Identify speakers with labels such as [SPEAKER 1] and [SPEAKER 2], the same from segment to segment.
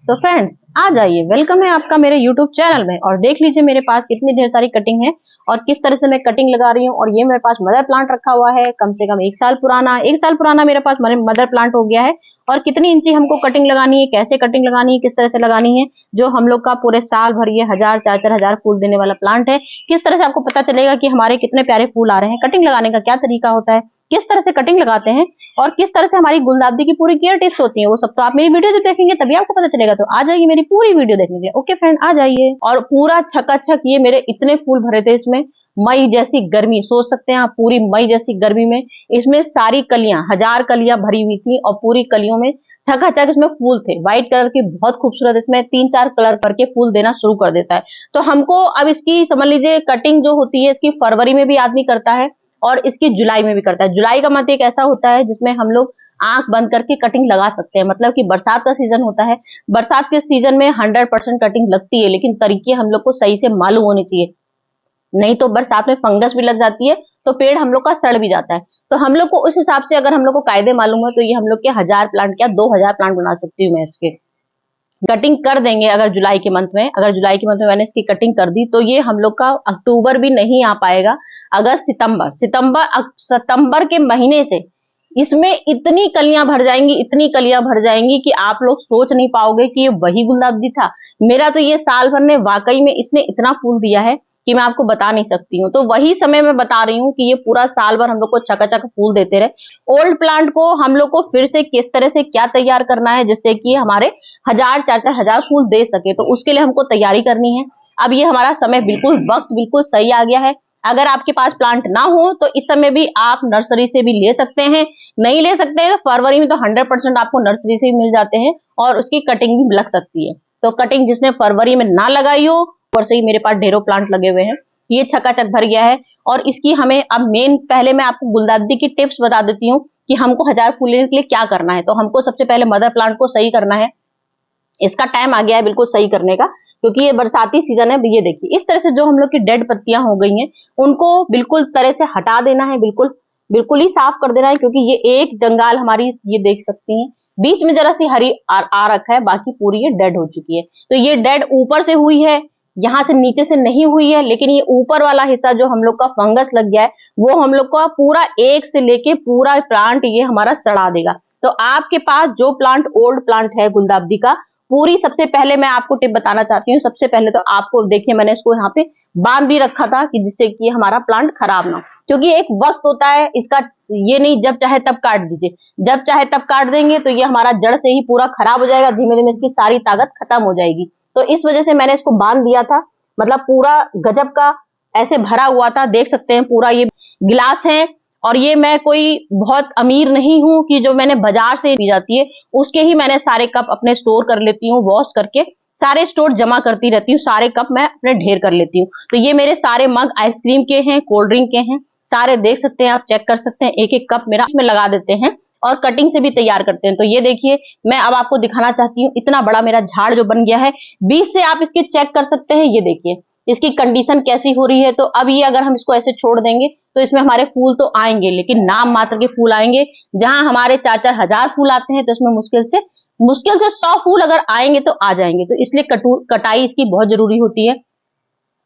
[SPEAKER 1] तो फ्रेंड्स आ जाइए, वेलकम है आपका मेरे यूट्यूब चैनल में। और देख लीजिए मेरे पास कितनी ढेर सारी कटिंग है और किस तरह से मैं कटिंग लगा रही हूँ। और ये मेरे पास मदर प्लांट रखा हुआ है, कम से कम 1 साल पुराना मेरे पास मदर प्लांट हो गया है। और कितनी इंची हमको कटिंग लगानी है, कैसे कटिंग लगानी है, किस तरह से लगानी है, जो हम लोग का पूरे साल भर ये 1000-4000 फूल देने वाला प्लांट है। किस तरह से आपको पता चलेगा कि हमारे कितने प्यारे फूल आ रहे हैं, कटिंग लगाने का क्या तरीका होता है, किस तरह से कटिंग लगाते हैं और किस तरह से हमारी गुलदाउदी की पूरी केयर टिप्स होती है, वो सब तो आप मेरी वीडियो जब देखेंगे तभी आपको पता चलेगा। तो आ जाइए मेरी पूरी वीडियो देखने के लिए। ओके फ्रेंड, आ जाइए। और पूरा छकाछक ये मेरे इतने फूल भरे थे इसमें। मई जैसी गर्मी, सोच सकते हैं आप, पूरी मई जैसी गर्मी में इसमें सारी कलियां, 1000 कलियां भरी हुई थी और पूरी कलियों में छकाछक इसमें फूल थे। व्हाइट कलर के बहुत खूबसूरत, इसमें 3-4 कलर करके फूल देना शुरू कर देता है। तो हमको अब इसकी समझ लीजिए कटिंग जो होती है इसकी फरवरी में भी आदमी करता है और इसकी जुलाई में भी करता है। जुलाई का मत एक ऐसा होता है जिसमें हम लोग आंख बंद करके कटिंग लगा सकते हैं, मतलब कि बरसात का सीजन होता है। बरसात के सीजन में 100% कटिंग लगती है, लेकिन तरीके हम लोग को सही से मालूम होने चाहिए, नहीं तो बरसात में फंगस भी लग जाती है तो पेड़ हम लोग का सड़ भी जाता है। तो हम लोग को उस हिसाब से अगर हम लोग को कायदे मालूम है तो ये हम लोग के 1000 प्लांट क्या 2000 प्लांट बना सकती हूँ मैं। इसके कटिंग कर देंगे अगर जुलाई के मंथ में, मैंने इसकी कटिंग कर दी तो ये हम लोग का अक्टूबर भी नहीं आ पाएगा। अगस्त, सितंबर के महीने से इसमें इतनी कलियां भर जाएंगी, इतनी कलियां भर जाएंगी कि आप लोग सोच नहीं पाओगे कि ये वही गुलदाउदी था। मेरा तो ये साल भर ने वाकई में इसने इतना फूल दिया है कि मैं आपको बता नहीं सकती हूँ। तो वही समय मैं बता रही हूँ कि ये पूरा साल भर हम लोग को चकाचक फूल देते रहे। ओल्ड प्लांट को हम लोग को फिर से किस तरह से क्या तैयार करना है जिससे कि हमारे 1000-4000 फूल दे सके, तो उसके लिए हमको तैयारी करनी है। अब ये हमारा समय बिल्कुल, वक्त बिल्कुल सही आ गया है। अगर आपके पास प्लांट ना हो तो इस समय भी आप नर्सरी से भी ले सकते हैं, नहीं ले सकते हैं तो फरवरी में तो 100% आपको नर्सरी से भी मिल जाते हैं और उसकी कटिंग भी लग सकती है। तो कटिंग जिसने फरवरी में ना लगाई हो, ऊपर से ही मेरे पास ढेरों प्लांट लगे हुए हैं, ये छकाचक भर गया है। और इसकी हमें अब मेन, पहले मैं आपको गुलदाउदी की टिप्स बता देती हूँ कि हमको 1000 फूल लेने के लिए क्या करना है। तो हमको सबसे पहले मदर प्लांट को सही करना है, इसका टाइम आ गया है बिल्कुल सही करने का, क्योंकि ये बरसाती सीजन है। ये देखिए इस तरह से जो हम लोग की डेड पत्तियां हो गई हैं उनको बिल्कुल तरह से हटा देना है, बिल्कुल बिल्कुल ही साफ कर देना है, क्योंकि ये एक जंगाल हमारी, ये देख सकती हैं बीच में जरा सी हरी आ रखा है, बाकी पूरी ये डेड हो चुकी है। तो ये डेड ऊपर से हुई है, यहाँ से नीचे से नहीं हुई है, लेकिन ये ऊपर वाला हिस्सा जो हम लोग का फंगस लग गया है वो हम लोग का पूरा एक से लेके पूरा प्लांट ये हमारा सड़ा देगा। तो आपके पास जो प्लांट ओल्ड प्लांट है गुलदाउदी का, पूरी सबसे पहले मैं आपको टिप बताना चाहती हूँ। सबसे पहले तो आपको देखिए मैंने इसको यहाँ पे बांध भी रखा था कि जिससे कि हमारा प्लांट खराब ना हो, क्योंकि एक वक्त होता है इसका, ये नहीं जब चाहे तब काट दीजिए। जब चाहे तब काट देंगे तो ये हमारा जड़ से ही पूरा खराब हो जाएगा, धीमे धीमे इसकी सारी ताकत खत्म हो जाएगी। तो इस वजह से मैंने इसको बांध दिया था, मतलब पूरा गजब का ऐसे भरा हुआ था, देख सकते हैं पूरा ये गिलास है। और ये मैं कोई बहुत अमीर नहीं हूं कि जो मैंने बाजार से ली जाती है उसके ही मैंने सारे कप अपने स्टोर कर लेती हूँ, वॉश करके सारे स्टोर जमा करती रहती हूँ, सारे कप मैं अपने ढेर कर लेती हूँ। तो ये मेरे सारे मग आइसक्रीम के हैं, कोल्ड ड्रिंक के हैं, सारे देख सकते हैं, आप चेक कर सकते हैं। एक एक कप मेरा इसमें लगा देते हैं और कटिंग से भी तैयार करते हैं। तो ये देखिए मैं अब आपको दिखाना चाहती हूँ, इतना बड़ा मेरा झाड़ जो बन गया है, बीच से आप इसके चेक कर सकते हैं। ये देखिए इसकी कंडीशन कैसी हो रही है। तो अब ये अगर हम इसको ऐसे छोड़ देंगे तो इसमें हमारे फूल तो आएंगे, लेकिन नाम मात्र के फूल आएंगे। जहां हमारे 4-4 हजार फूल आते हैं तो इसमें मुश्किल से 100 फूल अगर आएंगे तो आ जाएंगे। तो इसलिए कटाई इसकी बहुत जरूरी होती है,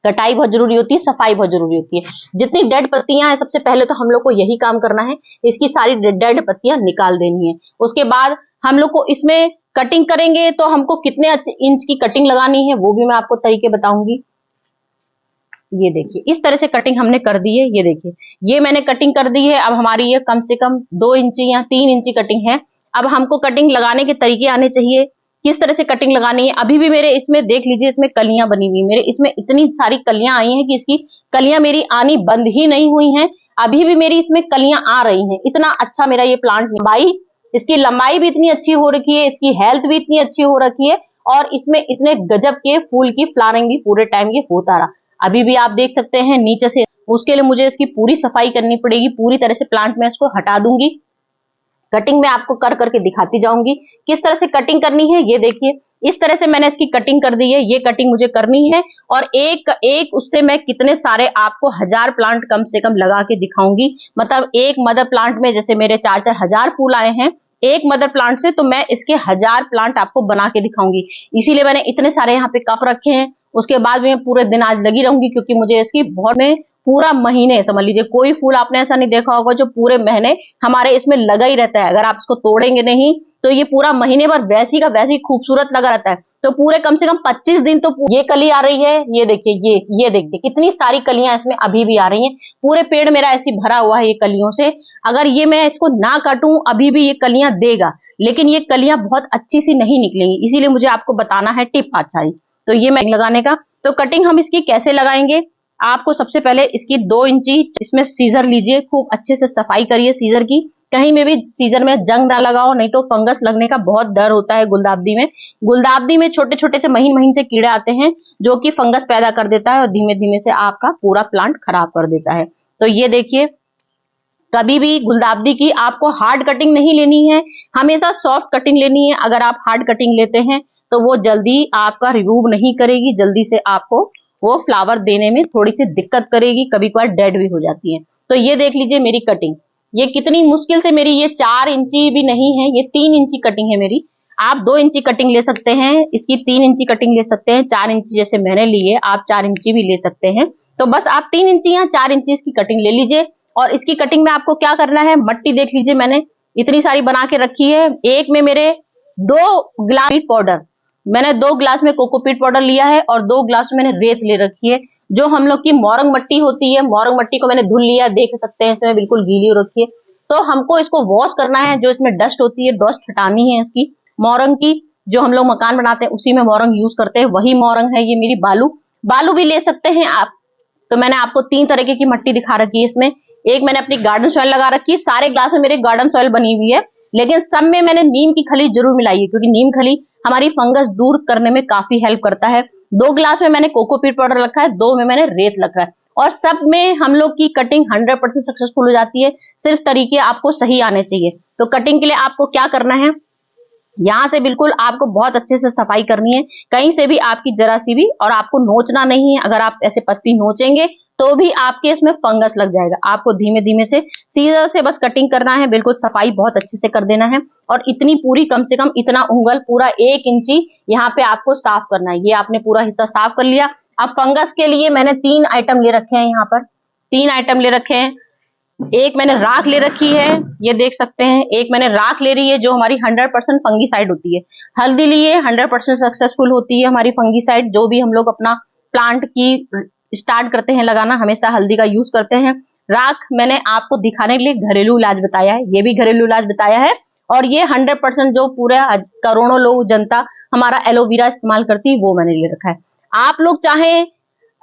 [SPEAKER 1] कटाई बहुत जरूरी होती है, सफाई बहुत जरूरी होती है। जितनी डेड पत्तियां हैं सबसे पहले तो हम लोग को यही काम करना है, इसकी सारी डेड पत्तियां निकाल देनी है। उसके बाद हम लोग को इसमें कटिंग करेंगे तो हमको कितने इंच की कटिंग लगानी है वो भी मैं आपको तरीके बताऊंगी। ये देखिए इस तरह से कटिंग हमने कर दी है। ये देखिए ये मैंने कटिंग कर दी है। अब हमारी ये कम से कम 2 इंची या 3 इंची कटिंग है। अब हमको कटिंग लगाने के तरीके आने चाहिए, किस तरह से कटिंग लगानी है। अभी भी मेरे इसमें देख लीजिए, इसमें कलियां बनी हुई, मेरे इसमें इतनी सारी कलियां आई हैं कि इसकी कलियां मेरी आनी बंद ही नहीं हुई हैं। अभी भी मेरी इसमें कलियां आ रही हैं। इतना अच्छा मेरा ये प्लांट, लंबाई इसकी लंबाई भी इतनी अच्छी हो रखी है, इसकी हेल्थ भी इतनी अच्छी हो रखी है और इसमें इतने गजब के फूल की फ्लावरिंग भी पूरे टाइम ये होता रहा। अभी भी आप देख सकते हैं नीचे से, उसके लिए मुझे इसकी पूरी सफाई करनी पड़ेगी, पूरी तरह से प्लांट में इसको हटा दूंगी। कटिंग में आपको कर करके दिखाती जाऊंगी किस तरह से कटिंग करनी है। ये देखिए इस तरह से मैंने इसकी कटिंग कर दी है, ये कटिंग मुझे करनी है और एक एक उससे मैं कितने सारे आपको 1000 प्लांट कम से कम लगा के दिखाऊंगी। मतलब एक मदर प्लांट में जैसे मेरे 4-4 हजार फूल आए हैं, एक मदर प्लांट से, तो मैं इसके 1000 प्लांट आपको बना के दिखाऊंगी। इसीलिए मैंने इतने सारे यहाँ पे कप रखे हैं। उसके बाद मैं पूरे दिन आज लगी रहूंगी, क्योंकि मुझे इसकी बहुत में पूरा महीने, समझ लीजिए कोई फूल आपने ऐसा नहीं देखा होगा जो पूरे महीने हमारे इसमें लगा ही रहता है। अगर आप इसको तोड़ेंगे नहीं तो ये पूरा महीने भर वैसी का वैसी खूबसूरत लगा रहता है। तो पूरे कम से कम 25 दिन तो ये कली आ रही है। ये देखिए, ये देखिए कितनी सारी कलियां इसमें अभी भी आ रही हैं। पूरे पेड़ मेरा ऐसे भरा हुआ है ये कलियों से। अगर ये मैं इसको ना काटूं अभी भी ये कलियां देगा, लेकिन ये कलियां बहुत अच्छी सी नहीं निकलेंगी। इसीलिए मुझे आपको बताना है टिप आज सारी। तो ये मैं लगाने का, तो कटिंग हम इसकी कैसे लगाएंगे। आपको सबसे पहले इसकी 2 इंची इसमें सीजर लीजिए, खूब अच्छे से सफाई करिए सीजर की। कहीं में भी सीजर में जंग ना लगाओ, नहीं तो फंगस लगने का बहुत डर होता है गुलदाउदी में। गुलदाउदी में छोटे छोटे से महीन महीन से कीड़े आते हैं जो कि फंगस पैदा कर देता है और धीमे धीमे से आपका पूरा प्लांट खराब कर देता है। तो ये देखिए, कभी भी गुलदाउदी की आपको हार्ड कटिंग नहीं लेनी है, हमेशा सॉफ्ट कटिंग लेनी है। अगर आप हार्ड कटिंग लेते हैं तो वो जल्दी आपका रिमूव नहीं करेगी, जल्दी से आपको वो फ्लावर देने में थोड़ी सी दिक्कत करेगी, कभी कभार डेड भी हो जाती है। तो ये देख लीजिए मेरी कटिंग, ये कितनी मुश्किल से मेरी, ये 4 इंची भी नहीं है, ये 3 इंची कटिंग है मेरी। आप 2 इंची कटिंग ले सकते हैं, इसकी 3 इंची कटिंग ले सकते हैं। 4 इंची जैसे मैंने ली है, आप 4 इंची भी ले सकते हैं। तो बस आप 3 इंची या 4 इंची इसकी कटिंग ले लीजिए। और इसकी कटिंग में आपको क्या करना है, मट्टी देख लीजिए मैंने इतनी सारी बना के रखी है। एक में मेरे 2 गिलास पाउडर, मैंने 2 गिलास में कोकोपीट पाउडर लिया है और 2 गिलास में मैंने रेत ले रखी है। जो हम लोग की मोरंग मट्टी होती है, मोरंग मट्टी को मैंने धुल लिया, देख सकते हैं इसमें बिल्कुल गीली हो रखी है। तो हमको इसको वॉश करना है, जो इसमें डस्ट होती है, डस्ट हटानी है इसकी मोरंग की। जो हम लोग मकान बनाते हैं उसी में मोरंग यूज करते हैं, वही मोरंग है ये मेरी। बालू भी ले सकते हैं आप। तो मैंने आपको 3 तरीके की मट्टी दिखा रखी है इसमें। एक मैंने अपनी गार्डन सॉइल लगा रखी है, सारे ग्लास में मेरे गार्डन सॉइल बनी हुई है, लेकिन सब में मैंने नीम की खली जरूर मिलाई है, क्योंकि नीम खली हमारी फंगस दूर करने में काफी हेल्प करता है। 2 गिलास में मैंने कोकोपीट पाउडर रखा है, 2 में मैंने रेत रखा है। और सब में हम लोग की कटिंग 100% सक्सेसफुल हो जाती है, सिर्फ तरीके आपको सही आने चाहिए। तो कटिंग के लिए आपको क्या करना है, यहाँ से बिल्कुल आपको बहुत अच्छे से सफाई करनी है, कहीं से भी आपकी जरा सी भी, और आपको नोचना नहीं है। अगर आप ऐसे पत्ती नोचेंगे तो भी आपके इसमें फंगस लग जाएगा। आपको धीमे धीमे से सीजर से बस कटिंग करना है, बिल्कुल सफाई बहुत अच्छे से कर देना है। और इतनी पूरी, कम से कम इतना उंगल, पूरा 1 इंची यहाँ पे आपको साफ करना है। ये आपने पूरा हिस्सा साफ कर लिया। अब फंगस के लिए मैंने 3 आइटम ले रखे हैं, यहाँ पर 3 आइटम ले रखे हैं। एक मैंने राख ले रखी है, ये देख सकते हैं। एक मैंने राख ले रही है जो हमारी 100% फंगीसाइड होती है। हल्दी लिए 100% सक्सेसफुल होती है हमारी फंगीसाइड। जो भी हम लोग अपना प्लांट की स्टार्ट करते हैं लगाना, हमेशा हल्दी का यूज करते हैं। राख मैंने आपको दिखाने के लिए घरेलू इलाज बताया है, ये भी घरेलू इलाज बताया है। और ये 100% जो पूरा करोड़ों लोग जनता हमारा एलोवेरा इस्तेमाल करती है, वो मैंने ले रखा है। आप लोग चाहे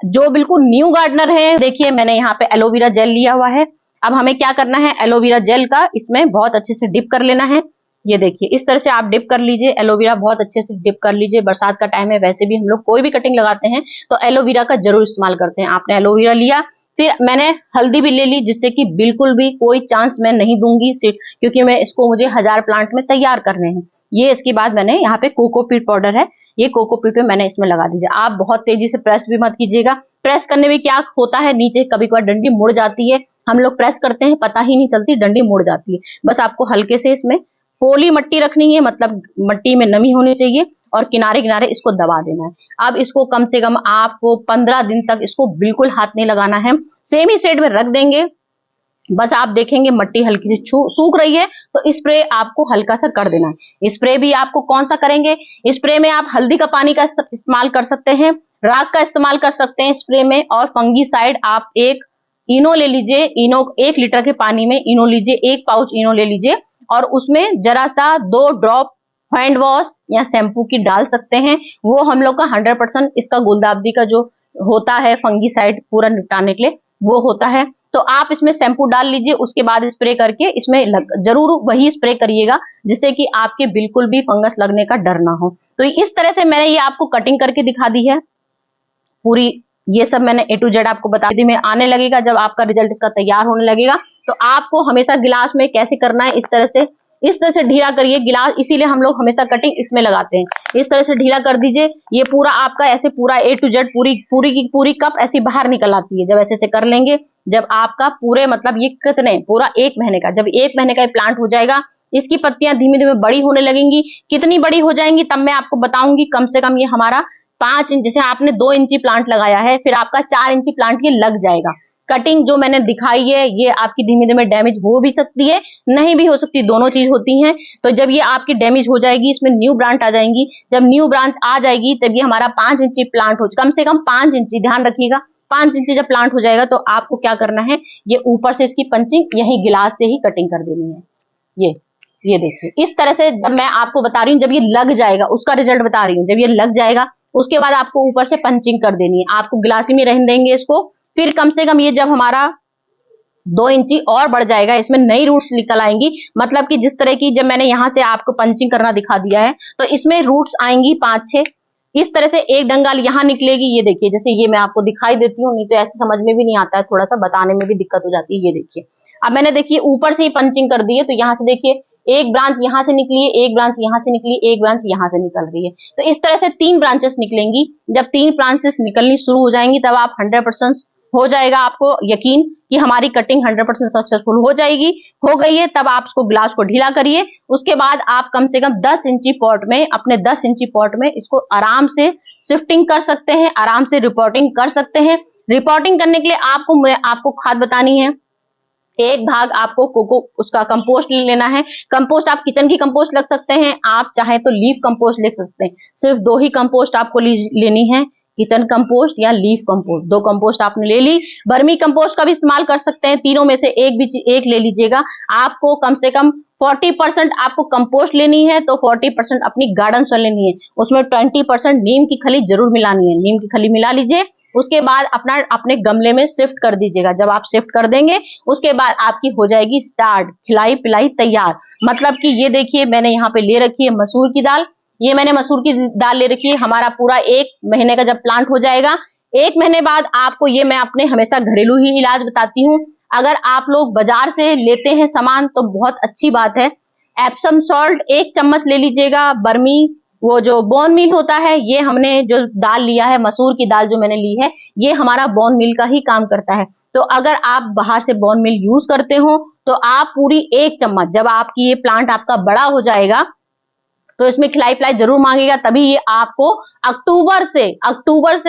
[SPEAKER 1] जो बिल्कुल न्यू गार्डनर है, देखिए मैंने यहाँ पे एलोवेरा जेल लिया हुआ है। अब हमें क्या करना है, एलोवेरा जेल का इसमें बहुत अच्छे से डिप कर लेना है। ये देखिए इस तरह से आप डिप कर लीजिए, एलोवेरा बहुत अच्छे से डिप कर लीजिए। बरसात का टाइम है, वैसे भी हम लोग कोई भी कटिंग लगाते हैं तो एलोवेरा का जरूर इस्तेमाल करते हैं। आपने एलोवेरा लिया, फिर मैंने हल्दी भी ले ली, जिससे कि बिल्कुल भी कोई चांस मैं नहीं दूंगी सिर्फ, क्योंकि मैं इसको मुझे 1000 प्लांट में तैयार करने हैं। ये इसके बाद मैंने यहाँ पे कोकोपीट पाउडर है, ये कोकोपीट पे मैंने इसमें लगा दीजिए। आप बहुत तेजी से प्रेस भी मत कीजिएगा, प्रेस करने में क्या होता है, नीचे कभी कभार डंडी मुड़ जाती है। हम लोग प्रेस करते हैं, पता ही नहीं चलती, डंडी मुड़ जाती है। बस आपको हल्के से इसमें पोली मट्टी रखनी है, मतलब मट्टी में नमी होनी चाहिए, और किनारे किनारे इसको दबा देना है। अब इसको कम से कम आपको 15 दिन तक इसको बिल्कुल हाथ नहीं लगाना है, सेम ही शेड में रख देंगे। बस आप देखेंगे मट्टी हल्की से सूख रही है तो स्प्रे आपको हल्का सा कर देना है। स्प्रे भी आपको कौन सा करेंगे, स्प्रे में आप हल्दी का पानी का इस्तेमाल कर सकते हैं, राख का इस्तेमाल कर सकते हैं स्प्रे में, और फंगीसाइड आप एक इनो ले लीजिए। इनो 1 लीटर के पानी में इनो लीजिए, 1 पाउच इनो ले लीजिए, और उसमें जरा सा 2 ड्रॉप हैंड वॉश या शैम्पू की डाल सकते हैं। वो हम लोग का 100% इसका गुलदाउदी का जो होता है फंगीसाइड पूरा निपटाने के लिए वो होता है। तो आप इसमें शैम्पू डाल लीजिए, उसके बाद स्प्रे करके इसमें जरूर वही स्प्रे करिएगा, जिससे कि आपके बिल्कुल भी फंगस लगने का डर ना हो। तो इस तरह से मैंने ये आपको कटिंग करके दिखा दी है पूरी। ये सब मैंने A to Z आपको बता दी। में आने लगेगा जब आपका रिजल्ट इसका तैयार होने लगेगा, तो आपको हमेशा गिलास में कैसे करना है, इस तरह से ढीला करिए गिलास। इसीलिए हम लोग हमेशा कटिंग इसमें लगाते हैं। इस तरह से ढीला कर दीजिए, ये पूरा आपका ऐसे पूरा A to Z पूरी की पूरी कप ऐसी बाहर निकल आती है। जब ऐसे कर लेंगे, जब आपका पूरे मतलब ये कितने पूरा 1 महीने का, जब 1 महीने का प्लांट हो जाएगा, इसकी पत्तियां धीमे धीमे बड़ी होने लगेंगी। कितनी बड़ी हो जाएंगी तब मैं आपको बताऊंगी। कम से कम ये हमारा 5 इंच, जैसे आपने 2 इंची प्लांट लगाया है, फिर आपका 4 इंची प्लांट ये लग जाएगा। कटिंग जो मैंने दिखाई है ये आपकी धीमे धीमे डैमेज हो भी सकती है, नहीं भी हो सकती, दोनों चीज होती हैं। तो जब ये आपकी डैमेज हो जाएगी, इसमें न्यू ब्रांच आ जाएंगी। जब न्यू ब्रांच आ जाएगी तब ये हमारा 5 इंची प्लांट हो, कम से कम 5 इंची, ध्यान रखिएगा 5 इंची जब प्लांट हो जाएगा तो आपको क्या करना है, ये ऊपर से इसकी पंचिंग यही गिलास से ही कटिंग कर देनी है। ये देखिए इस तरह से जब मैं आपको बता रही हूँ, जब ये लग जाएगा उसका रिजल्ट बता रही हूँ। जब ये लग जाएगा उसके बाद आपको ऊपर से पंचिंग कर देनी है। आपको गिलासी में रहने देंगे इसको। फिर कम से कम ये जब हमारा 2 इंची और बढ़ जाएगा, इसमें नई रूट्स निकल आएंगी। मतलब कि जिस तरह की जब मैंने यहाँ से आपको पंचिंग करना दिखा दिया है तो इसमें रूट्स आएंगी 5-6। इस तरह से एक डंगाल यहाँ निकलेगी। ये देखिए, जैसे ये मैं आपको दिखाई देती हूँ, नहीं तो ऐसे समझ में भी नहीं आता है, थोड़ा सा बताने में भी दिक्कत हो जाती है। ये देखिए अब मैंने देखिए ऊपर से ही पंचिंग कर दी है, तो यहाँ से देखिए एक ब्रांच यहाँ से निकली है, एक ब्रांच यहाँ से निकली, एक ब्रांच यहाँ से निकल रही है। तो इस तरह से 3 ब्रांचेस निकलेंगी। जब 3 ब्रांचेस निकलनी शुरू हो जाएंगी तब आप 100% हो जाएगा आपको यकीन कि हमारी कटिंग 100% सक्सेसफुल हो जाएगी। हो गई है तब आप उसको ग्लास को ढीला करिए। उसके बाद आप कम से कम 10 इंची पॉट में, अपने 10 इंची पॉट में इसको आराम से शिफ्टिंग कर सकते हैं, आराम से रिपोर्टिंग कर सकते हैं। रिपोर्टिंग करने के लिए आपको खाद बतानी है। एक भाग आपको कोको उसका कंपोस्ट ले लेना है। कंपोस्ट आप किचन की कंपोस्ट लग सकते हैं, आप चाहे तो लीफ कंपोस्ट ले सकते हैं। सिर्फ 2 ही कंपोस्ट आपको लेनी है, किचन कंपोस्ट या लीफ कंपोस्ट। 2 कंपोस्ट आपने ले ली। वर्मी कंपोस्ट का भी इस्तेमाल कर सकते हैं, तीनों में से एक ले लीजिएगा। आपको कम से कम 40% आपको कंपोस्ट लेनी है, तो 40% अपनी गार्डन सॉइल लेनी है। उसमें 20% नीम की खली जरूर मिलानी है, नीम की खली मिला लीजिए। उसके बाद अपने गमले में शिफ्ट कर दीजिएगा। जब आप शिफ्ट कर देंगे उसके बाद आपकी हो जाएगी स्टार्ट, खिलाई पिलाई तैयार। मतलब कि ये देखिए मैंने यहाँ पे ले रखी है मसूर की दाल। ये मैंने मसूर की दाल ले रखी है। हमारा पूरा 1 महीने का जब प्लांट हो जाएगा, 1 महीने बाद आपको ये मैं अपने हमेशा घरेलू ही इलाज बताती हूँ। अगर आप लोग बाजार से लेते हैं सामान तो बहुत अच्छी बात है। एप्सम सॉल्ट 1 चम्मच ले लीजिएगा। बर्मी वो जो बोन मील होता है, ये हमने जो दाल लिया है, मसूर की दाल जो मैंने ली है, ये हमारा बोन मील का ही काम करता है। तो अगर आप बाहर से बोन मील यूज करते हो तो आप पूरी 1 चम्मच, जब आपकी ये प्लांट आपका बड़ा हो जाएगा तो इसमें खिलाई पिलाई जरूर मांगेगा, तभी ये आपको अक्टूबर से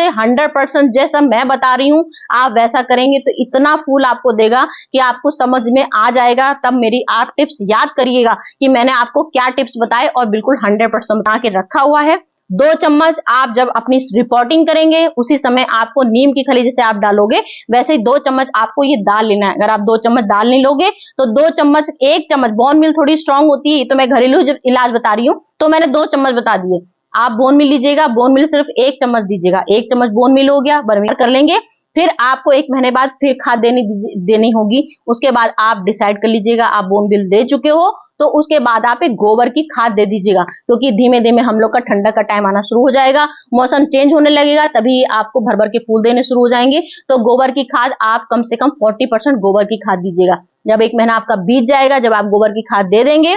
[SPEAKER 1] 100% जैसा मैं बता रही हूँ आप वैसा करेंगे तो इतना फूल आपको देगा कि आपको समझ में आ जाएगा। तब मेरी आप टिप्स याद करिएगा कि मैंने आपको क्या टिप्स बताए, और बिल्कुल 100% बता के रखा हुआ है। 2 चम्मच आप जब अपनी रिपोर्टिंग करेंगे उसी समय आपको नीम की खली जैसे आप डालोगे वैसे ही 2 चम्मच आपको ये दाल लेना है। अगर आप 2 चम्मच दाल नहीं लोगे तो 2 चम्मच, 1 चम्मच, बोन मील थोड़ी स्ट्रांग होती है तो मैं घरेलू इलाज बता रही हूँ तो मैंने 2 चम्मच बता दिए। आप बोन मील लीजिएगा, बोन मील सिर्फ 1 चम्मच दीजिएगा। 1 चम्मच बोन मील हो गया, बर्मी कर लेंगे। फिर आपको 1 महीने बाद फिर खाद देनी होगी। उसके बाद आप डिसाइड कर लीजिएगा, आप बोन मील दे चुके हो तो उसके बाद आप एक गोबर की खाद दे दीजिएगा, क्योंकि धीमे धीमे हम लोग का ठंडा का टाइम आना शुरू हो जाएगा, मौसम चेंज होने लगेगा, तभी आपको भर भर के फूल देने शुरू हो जाएंगे। तो गोबर की खाद आप कम से कम 40% गोबर की खाद दीजिएगा। जब 1 महीना आपका बीत जाएगा, जब आप गोबर की खाद दे देंगे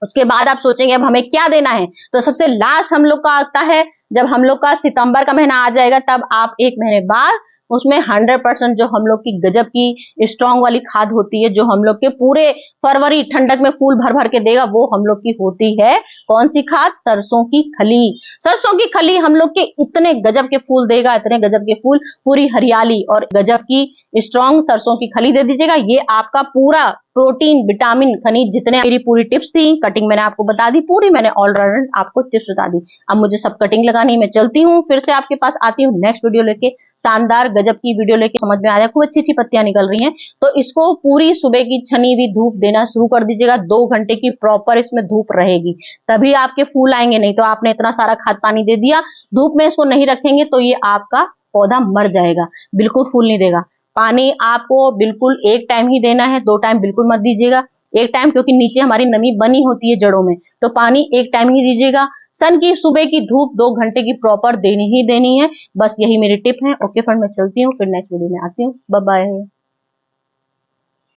[SPEAKER 1] उसके बाद आप सोचेंगे अब हमें क्या देना है, तो सबसे लास्ट हम लोग का आता है जब हम लोग का सितंबर का महीना आ जाएगा, तब आप 1 महीने बाद उसमें 100% जो हम लोग की गजब की स्ट्रांग वाली खाद होती है, जो हम लोग के पूरे फरवरी ठंडक में फूल भर भर के देगा, वो हम लोग की होती है कौन सी खाद? सरसों की खली। सरसों की खली हम लोग के इतने गजब के फूल देगा, इतने गजब के फूल, पूरी हरियाली और गजब की स्ट्रांग सरसों की खली दे दीजिएगा। ये आपका पूरा प्रोटीन, विटामिन, खनिज जितने, मेरी पूरी टिप्स थी, कटिंग मैंने आपको बता दी पूरी, मैंने ऑलराउंड आपको टिप्स बता दी। अब मुझे सब कटिंग लगानी, मैं चलती हूँ, फिर से आपके पास आती हूँ नेक्स्ट वीडियो लेके, शानदार गजब की वीडियो लेके। समझ में आ जाए, खूब अच्छी अच्छी पत्तियां निकल रही हैं, तो इसको पूरी सुबह की छनी हुई धूप देना शुरू कर दीजिएगा। 2 घंटे की प्रॉपर इसमें धूप रहेगी, तभी आपके फूल आएंगे। नहीं तो आपने इतना सारा खाद पानी दे दिया, धूप में इसको नहीं रखेंगे तो ये आपका पौधा मर जाएगा, बिल्कुल फूल नहीं देगा। पानी आपको बिल्कुल 1 टाइम ही देना है, 2 टाइम बिल्कुल मत दीजिएगा। 1 टाइम, क्योंकि नीचे हमारी नमी बनी होती है जड़ों में, तो पानी 1 टाइम ही दीजिएगा। सन की सुबह की धूप 2 घंटे की प्रॉपर देनी ही देनी है। बस यही मेरी टिप है। ओके फ्रेंड, मैं चलती हूँ, फिर नेक्स्ट वीडियो में आती हूँ। Bye bye.